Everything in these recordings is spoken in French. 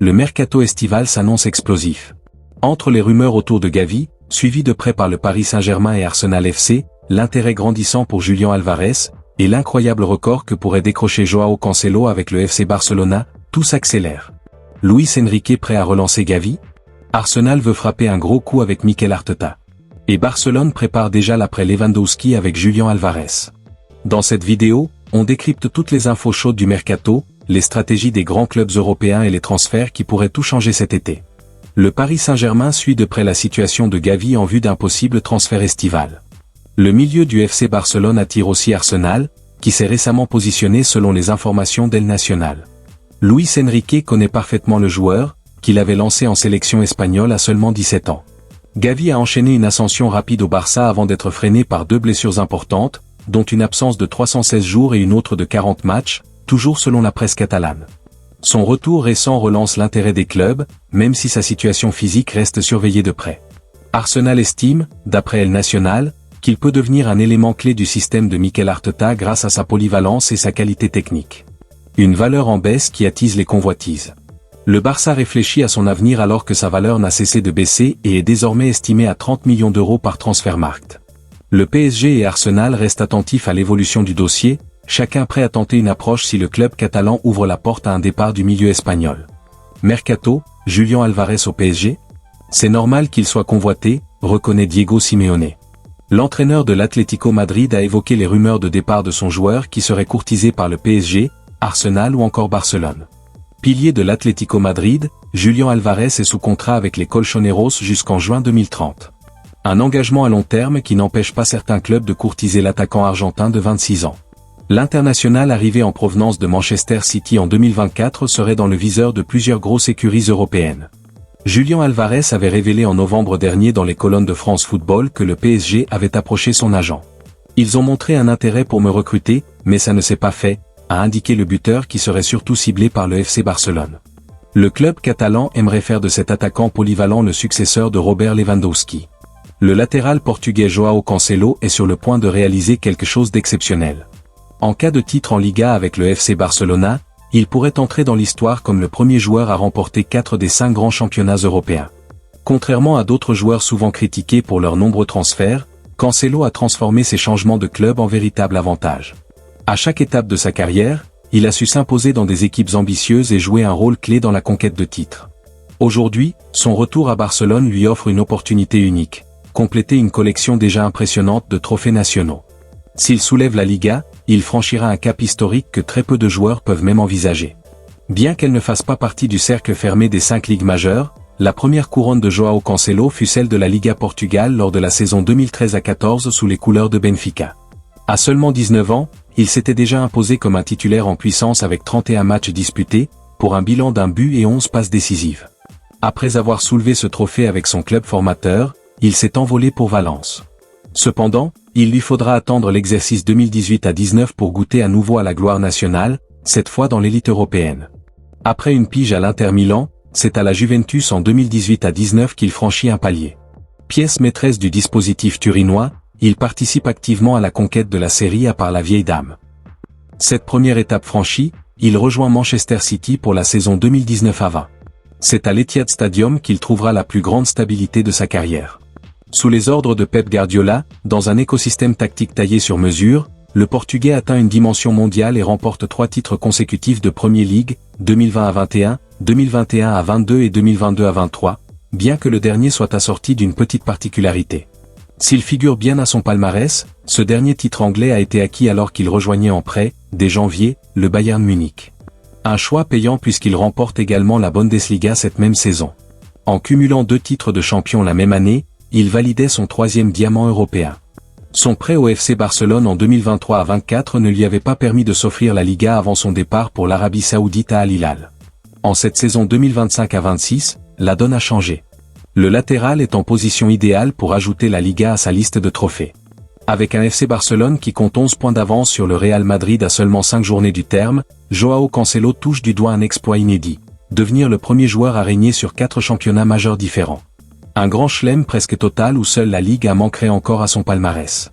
le mercato estival s'annonce explosif. Entre les rumeurs autour de Gavi, suivies de près par le Paris Saint-Germain et Arsenal FC, l'intérêt grandissant pour Julián Alvarez, et l'incroyable record que pourrait décrocher Joao Cancelo avec le FC Barcelona, tout s'accélère. Luis Enrique prêt à relancer Gavi? Arsenal veut frapper un gros coup avec Mikel Arteta. Et Barcelone prépare déjà l'après Lewandowski avec Julián Alvarez. Dans cette vidéo, on décrypte toutes les infos chaudes du mercato, les stratégies des grands clubs européens et les transferts qui pourraient tout changer cet été. Le Paris Saint-Germain suit de près la situation de Gavi en vue d'un possible transfert estival. Le milieu du FC Barcelone attire aussi Arsenal, qui s'est récemment positionné selon les informations d'El Nacional. Luis Enrique connaît parfaitement le joueur, qu'il avait lancé en sélection espagnole à seulement 17 ans. Gavi a enchaîné une ascension rapide au Barça avant d'être freiné par 2 blessures importantes, dont une absence de 316 jours et une autre de 40 matchs, toujours selon la presse catalane. Son retour récent relance l'intérêt des clubs, même si sa situation physique reste surveillée de près. Arsenal estime, d'après El Nacional, qu'il peut devenir un élément clé du système de Mikel Arteta grâce à sa polyvalence et sa qualité technique. Une valeur en baisse qui attise les convoitises. Le Barça réfléchit à son avenir alors que sa valeur n'a cessé de baisser et est désormais estimée à 30 millions d'euros par Transfermarkt. Le PSG et Arsenal restent attentifs à l'évolution du dossier, chacun prêt à tenter une approche si le club catalan ouvre la porte à un départ du milieu espagnol. Mercato, Julián Alvarez au PSG? C'est normal qu'il soit convoité, reconnaît Diego Simeone. L'entraîneur de l'Atlético Madrid a évoqué les rumeurs de départ de son joueur qui serait courtisé par le PSG, Arsenal ou encore Barcelone. Pilier de l'Atlético Madrid, Julián Alvarez est sous contrat avec les Colchoneros jusqu'en juin 2030. Un engagement à long terme qui n'empêche pas certains clubs de courtiser l'attaquant argentin de 26 ans. L'international arrivé en provenance de Manchester City en 2024 serait dans le viseur de plusieurs grosses écuries européennes. Julián Alvarez avait révélé en novembre dernier dans les colonnes de France Football que le PSG avait approché son agent. Ils ont montré un intérêt pour me recruter, mais ça ne s'est pas fait, a indiqué le buteur qui serait surtout ciblé par le FC Barcelone. Le club catalan aimerait faire de cet attaquant polyvalent le successeur de Robert Lewandowski. Le latéral portugais Joao Cancelo est sur le point de réaliser quelque chose d'exceptionnel. En cas de titre en Liga avec le FC Barcelona, il pourrait entrer dans l'histoire comme le premier joueur à remporter 4 des 5 grands championnats européens. Contrairement à d'autres joueurs souvent critiqués pour leurs nombreux transferts, Cancelo a transformé ses changements de club en véritable avantage. À chaque étape de sa carrière, il a su s'imposer dans des équipes ambitieuses et jouer un rôle clé dans la conquête de titres. Aujourd'hui, son retour à Barcelone lui offre une opportunité unique, compléter une collection déjà impressionnante de trophées nationaux. S'il soulève la Liga, il franchira un cap historique que très peu de joueurs peuvent même envisager. Bien qu'elle ne fasse pas partie du cercle fermé des 5 ligues majeures, la première couronne de Joao Cancelo fut celle de la Liga Portugal lors de la saison 2013 à 14 sous les couleurs de Benfica. À seulement 19 ans, il s'était déjà imposé comme un titulaire en puissance avec 31 matchs disputés, pour un bilan d'un but et 11 passes décisives. Après avoir soulevé ce trophée avec son club formateur, il s'est envolé pour Valence. Cependant, il lui faudra attendre l'exercice 2018 à 19 pour goûter à nouveau à la gloire nationale, cette fois dans l'élite européenne. Après une pige à l'Inter Milan, c'est à la Juventus en 2018 à 19 qu'il franchit un palier. Pièce maîtresse du dispositif turinois, il participe activement à la conquête de la Serie A par la vieille dame. Cette première étape franchie, il rejoint Manchester City pour la saison 2019 à 20. C'est à l'Etihad Stadium qu'il trouvera la plus grande stabilité de sa carrière. Sous les ordres de Pep Guardiola, dans un écosystème tactique taillé sur mesure, le Portugais atteint une dimension mondiale et remporte 3 titres consécutifs de Premier League, 2020 à 21, 2021 à 22 et 2022 à 23, bien que le dernier soit assorti d'une petite particularité. S'il figure bien à son palmarès, ce dernier titre anglais a été acquis alors qu'il rejoignait en prêt, dès janvier, le Bayern Munich. Un choix payant puisqu'il remporte également la Bundesliga cette même saison. En cumulant 2 titres de champion la même année, il validait son 3e diamant européen. Son prêt au FC Barcelone en 2023 à 24 ne lui avait pas permis de s'offrir la Liga avant son départ pour l'Arabie Saoudite à Al Hilal. En cette saison 2025 à 26, la donne a changé. Le latéral est en position idéale pour ajouter la Liga à sa liste de trophées. Avec un FC Barcelone qui compte 11 points d'avance sur le Real Madrid à seulement 5 journées du terme, Joao Cancelo touche du doigt un exploit inédit, devenir le premier joueur à régner sur 4 championnats majeurs différents. Un grand chelem presque total où seule la Liga manquerait encore à son palmarès.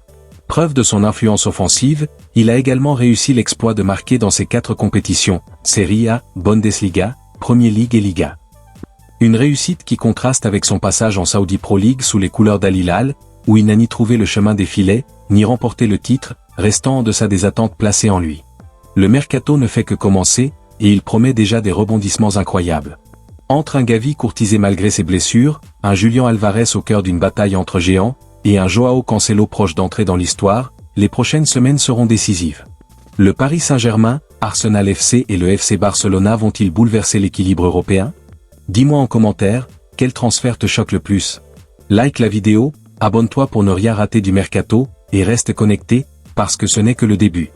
Preuve de son influence offensive, il a également réussi l'exploit de marquer dans ses 4 compétitions, Serie A, Bundesliga, Premier League et Liga. Une réussite qui contraste avec son passage en Saudi Pro League sous les couleurs d'Al Hilal, où il n'a ni trouvé le chemin des filets, ni remporté le titre, restant en deçà des attentes placées en lui. Le mercato ne fait que commencer, et il promet déjà des rebondissements incroyables. Entre un Gavi courtisé malgré ses blessures, un Julián Alvarez au cœur d'une bataille entre géants, et un Joao Cancelo proche d'entrer dans l'histoire, les prochaines semaines seront décisives. Le Paris Saint-Germain, Arsenal FC et le FC Barcelona vont-ils bouleverser l'équilibre européen? Dis-moi en commentaire, quel transfert te choque le plus? Like la vidéo, abonne-toi pour ne rien rater du mercato, et reste connecté, parce que ce n'est que le début.